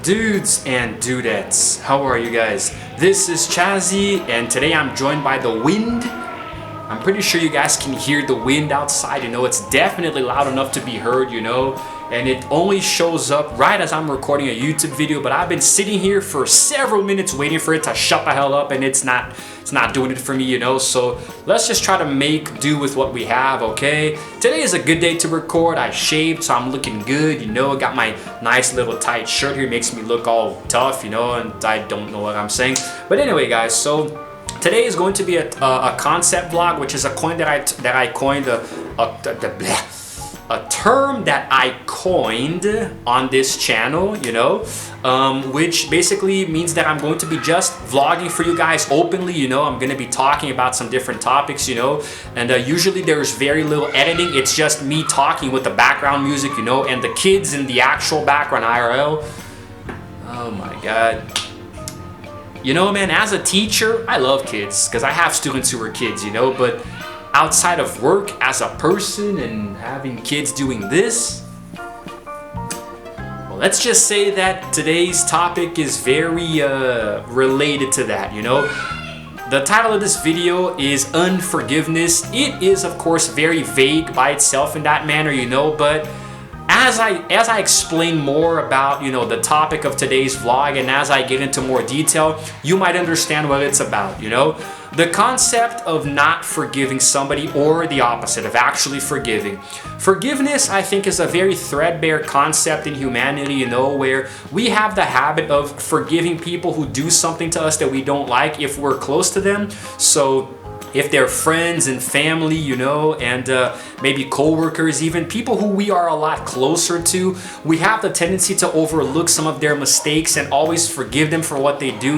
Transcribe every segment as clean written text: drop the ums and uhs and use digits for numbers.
Dudes and dudettes, how are you guys? This is Chazzy, and today I'm joined by the wind. I'm pretty sure you guys can hear the wind outside, it's definitely loud enough to be heard, and it only shows up right as I'm recording a YouTube video, but I've been sitting here for several minutes waiting for it to shut the hell up, and it's not doing it for me, so let's just try to make do with what we have, okay? Today is a good day to record. I shaved, so I'm looking good, I got my nice little tight shirt here, makes me look all tough, and I don't know what I'm saying, but anyway guys, so today is going to be a concept vlog, which is a coin that I coined, a term that I coined on this channel, which basically means that I'm going to be just vlogging for you guys openly, I'm going to be talking about some different topics, and usually there's very little editing. It's just me talking with the background music, and the kids in the actual background IRL. Oh my God. Man, as a teacher, I love kids because I have students who are kids, but outside of work as a person and having kids doing this, well, let's just say that today's topic is very related to that, The title of this video is Unforgiveness. It is, of course, very vague by itself in that manner, but as I explain more about, the topic of today's vlog, and as I get into more detail, you might understand what it's about, The concept of not forgiving somebody, or the opposite of actually forgiving. Forgiveness, I think, is a very threadbare concept in humanity, where we have the habit of forgiving people who do something to us that we don't like if we're close to them. So if they're friends and family, and maybe co-workers, even people who we are a lot closer to, we have the tendency to overlook some of their mistakes and always forgive them for what they do,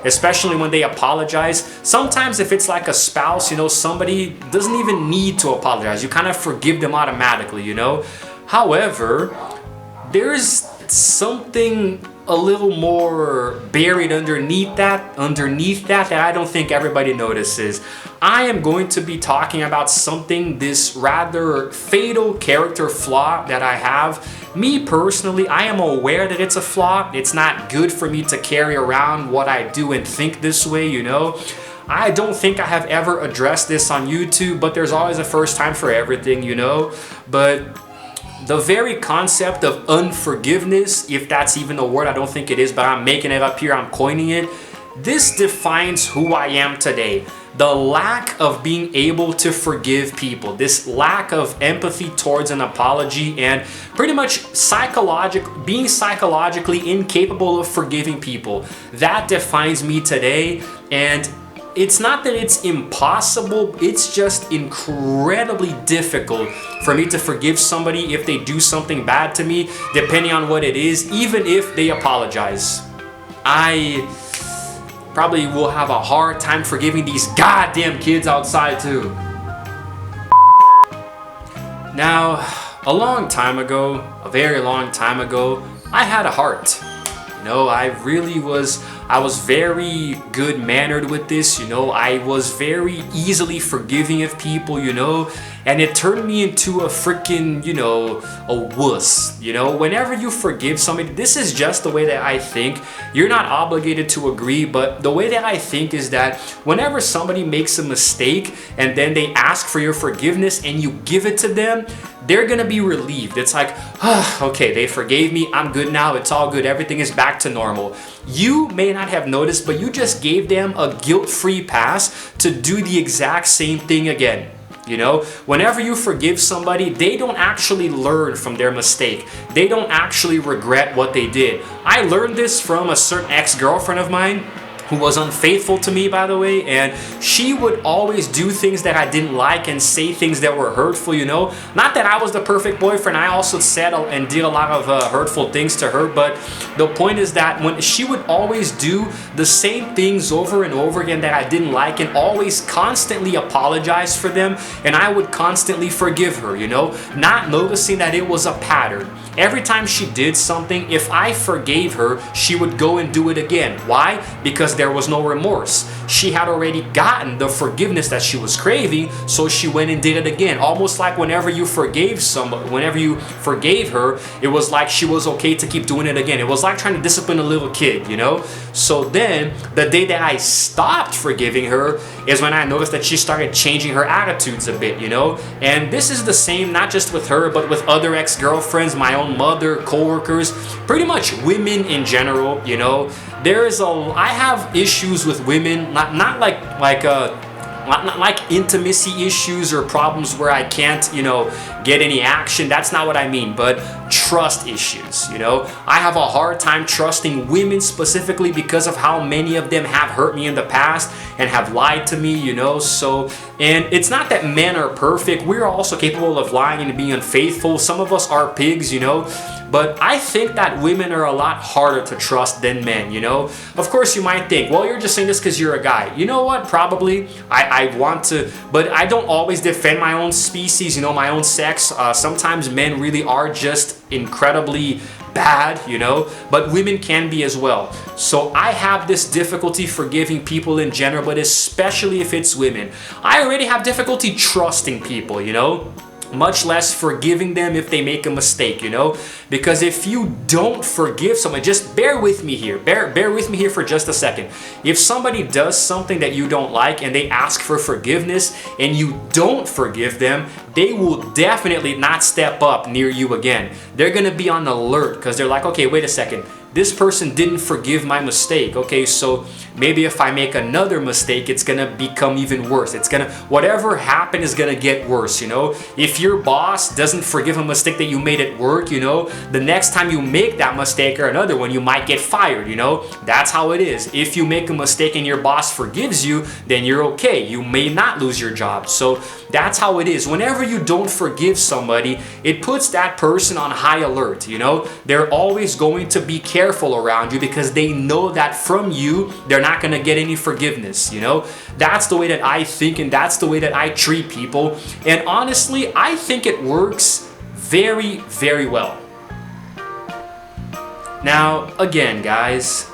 especially when they apologize. Sometimes if it's like a spouse, somebody doesn't even need to apologize. You kind of forgive them automatically, However, there's something a little more buried underneath that I don't think everybody notices. I am going to be talking about something, this rather fatal character flaw that I have. Me personally, I am aware that it's a flaw. It's not good for me to carry around what I do and think this way, I don't think I have ever addressed this on YouTube, but there's always a first time for everything, But the very concept of unforgiveness, if that's even a word, I don't think it is, but I'm making it up here, I'm coining it. This defines who I am today. The lack of being able to forgive people, this lack of empathy towards an apology, and pretty much being psychologically incapable of forgiving people. That defines me today, and it's not that it's impossible, it's just incredibly difficult for me to forgive somebody if they do something bad to me, depending on what it is, even if they apologize. I probably will have a hard time forgiving these goddamn kids outside too. Now, a long time ago, a very long time ago, I had a heart. I was very good-mannered with this, I was very easily forgiving of people, and it turned me into a freaking, a wuss, Whenever you forgive somebody, this is just the way that I think. You're not obligated to agree, but the way that I think is that whenever somebody makes a mistake and then they ask for your forgiveness and you give it to them, they're gonna be relieved. It's like, okay, they forgave me, I'm good now, it's all good, everything is back to normal. You may not have noticed, but you just gave them a guilt-free pass to do the exact same thing again. Whenever you forgive somebody, they don't actually learn from their mistake. They don't actually regret what they did. I learned this from a certain ex-girlfriend of mine who was unfaithful to me, by the way, and she would always do things that I didn't like and say things that were hurtful, Not that I was the perfect boyfriend, I also said and did a lot of hurtful things to her, but the point is that when she would always do the same things over and over again that I didn't like and always constantly apologize for them, and I would constantly forgive her, not noticing that it was a pattern. Every time she did something, if I forgave her, she would go and do it again. Why? Because there was no remorse. she had already gotten the forgiveness that she was craving, so she went and did it again. Almost like whenever you forgave somebody, whenever you forgave her, it was like she was okay to keep doing it again. It was like trying to discipline a little kid, you know? So then the day that I stopped forgiving her is when I noticed that she started changing her attitudes a bit, you know? And this is the same not just with her, but with other ex-girlfriends, my own mother, co-workers, pretty much women in general, you know? I have issues with women, not like intimacy issues or problems where I can't, you know, get any action. That's not what I mean, but trust issues, you know. I have a hard time trusting women specifically because of how many of them have hurt me in the past and have lied to me, you know. So, and it's not that men are perfect. We're also capable of lying and being unfaithful. Some of us are pigs, you know. But I think that women are a lot harder to trust than men, you know? Of course, you might think, well, you're just saying this because you're a guy. You know what? Probably. I want to, but I don't always defend my own species, you know, my own sex. Sometimes men really are just incredibly bad, you know, but women can be as well. So I have this difficulty forgiving people in general, but especially if it's women. I already have difficulty trusting people, you know? Much less forgiving them if they make a mistake, you know? Because if you don't forgive someone, just bear with me here. Bear with me here for just a second. If somebody does something that you don't like and they ask for forgiveness and you don't forgive them, they will definitely not step up near you again. They're gonna be on alert because they're like, okay, wait a second. This person didn't forgive my mistake. Okay, so maybe if I make another mistake, it's gonna become even worse. Whatever happened is gonna get worse, you know? If your boss doesn't forgive a mistake that you made at work, you know, the next time you make that mistake or another one, you might get fired, you know? That's how it is. If you make a mistake and your boss forgives you, then you're okay. You may not lose your job. So that's how it is. Whenever you don't forgive somebody, it puts that person on high alert, you know? They're always going to be careful around you because they know that from you, they're not going to get any forgiveness, you know? That's the way that I think and that's the way that I treat people. And honestly, I think it works very, very well. Now, again, guys,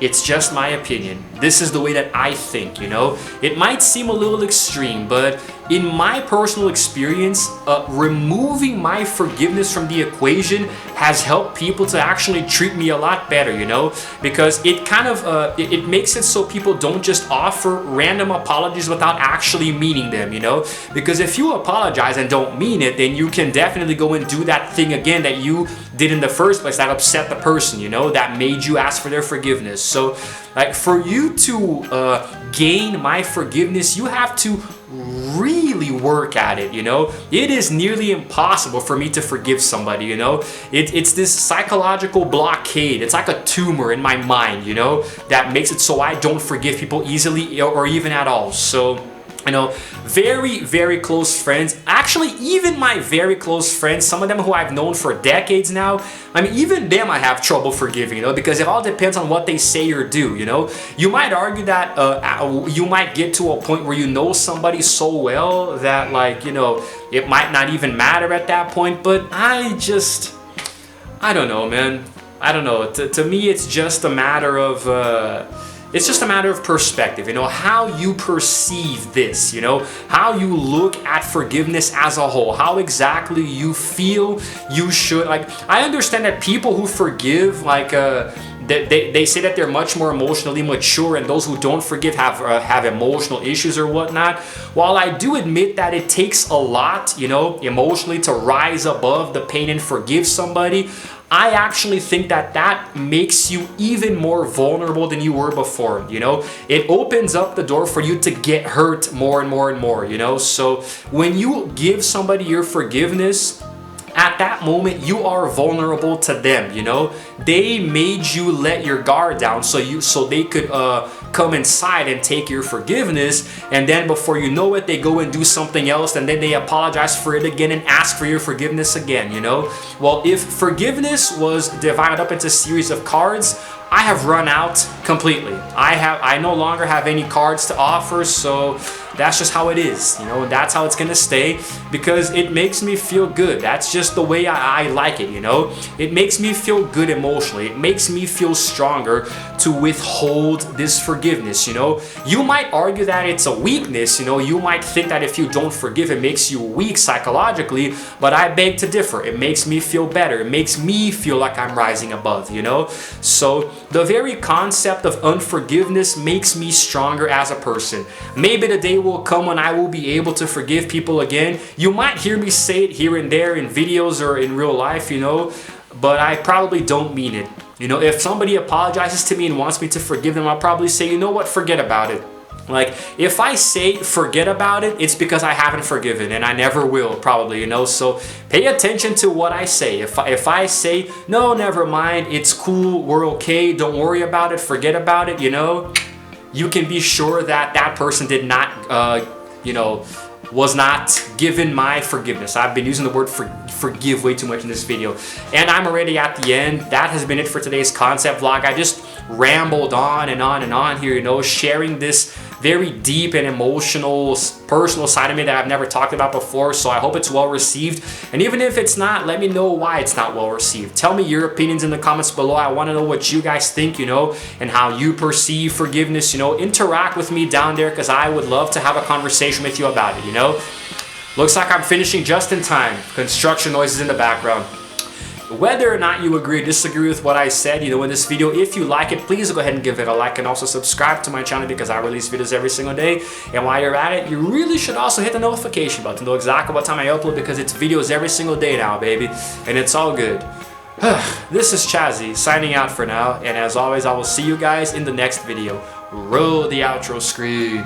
it's just my opinion. This is the way that I think, you know? It might seem a little extreme, but in my personal experience, removing my forgiveness from the equation has helped people to actually treat me a lot better, you know? Because it kind of, it makes it so people don't just offer random apologies without actually meaning them, you know? Because if you apologize and don't mean it, then you can definitely go and do that thing again that you did in the first place that upset the person, you know? That made you ask for their forgiveness. So, like, for you to gain my forgiveness, you have to really work at it, you know? It is nearly impossible for me to forgive somebody, you know? It's this psychological blockade. It's like a tumor in my mind, you know? That makes it so I don't forgive people easily or even at all. So, you know, very, very close friends, actually even my very close friends, some of them who I've known for decades now, I mean, even them I have trouble forgiving, you know, because it all depends on what they say or do, you know. You might argue that you might get to a point where you know somebody so well that, like, you know, it might not even matter at that point, but I don't know, man. I don't know. To me, it's just a matter of perspective, you know, how you perceive this, you know, how you look at forgiveness as a whole, how exactly you feel you should, like, I understand that people who forgive, like, they say that they're much more emotionally mature and those who don't forgive have emotional issues or whatnot. While I do admit that it takes a lot, you know, emotionally to rise above the pain and forgive somebody, I actually think that makes you even more vulnerable than you were before, you know? It opens up the door for you to get hurt more and more and more, you know? So when you give somebody your forgiveness, at that moment you are vulnerable to them, you know? They made you let your guard down so they could come inside and take your forgiveness, and then before you know it, they go and do something else, and then they apologize for it again and ask for your forgiveness again, you know? Well, if forgiveness was divided up into a series of cards, I have run out completely. I no longer have any cards to offer, so that's just how it is, you know, and that's how it's gonna stay because it makes me feel good. That's just the way I like it, you know. It makes me feel good emotionally. It makes me feel stronger to withhold this forgiveness, you know. You might argue that it's a weakness, you know. You might think that if you don't forgive, it makes you weak psychologically, but I beg to differ. It makes me feel better. It makes me feel like I'm rising above, you know. So the very concept of unforgiveness makes me stronger as a person. Maybe the day will come when I will be able to forgive people again. You might hear me say it here and there in videos or in real life, you know, but I probably don't mean it. You know, if somebody apologizes to me and wants me to forgive them, I'll probably say, you know what, forget about it. Like, if I say forget about it, it's because I haven't forgiven, and I never will, probably, you know. So pay attention to what I say. If I say, no, never mind, it's cool, we're okay, don't worry about it, forget about it, you know, you can be sure that that person did not, you know, was not given my forgiveness. I've been using the word forgive way too much in this video. And I'm already at the end. That has been it for today's concept vlog. I just rambled on and on and on here, you know, sharing this very deep and emotional, personal side of me that I've never talked about before. So I hope it's well received. And even if it's not, let me know why it's not well received. Tell me your opinions in the comments below. I want to know what you guys think, you know, and how you perceive forgiveness, you know. Interact with me down there because I would love to have a conversation with you about it, you know. Looks like I'm finishing just in time. Construction noises in the background. Whether or not you agree or disagree with what I said, you know, in this video, if you like it, please go ahead and give it a like and also subscribe to my channel because I release videos every single day. And while you're at it, you really should also hit the notification button to know exactly what time I upload because it's videos every single day now, baby. And it's all good. This is Chazzy signing out for now. And as always, I will see you guys in the next video. Roll the outro screen.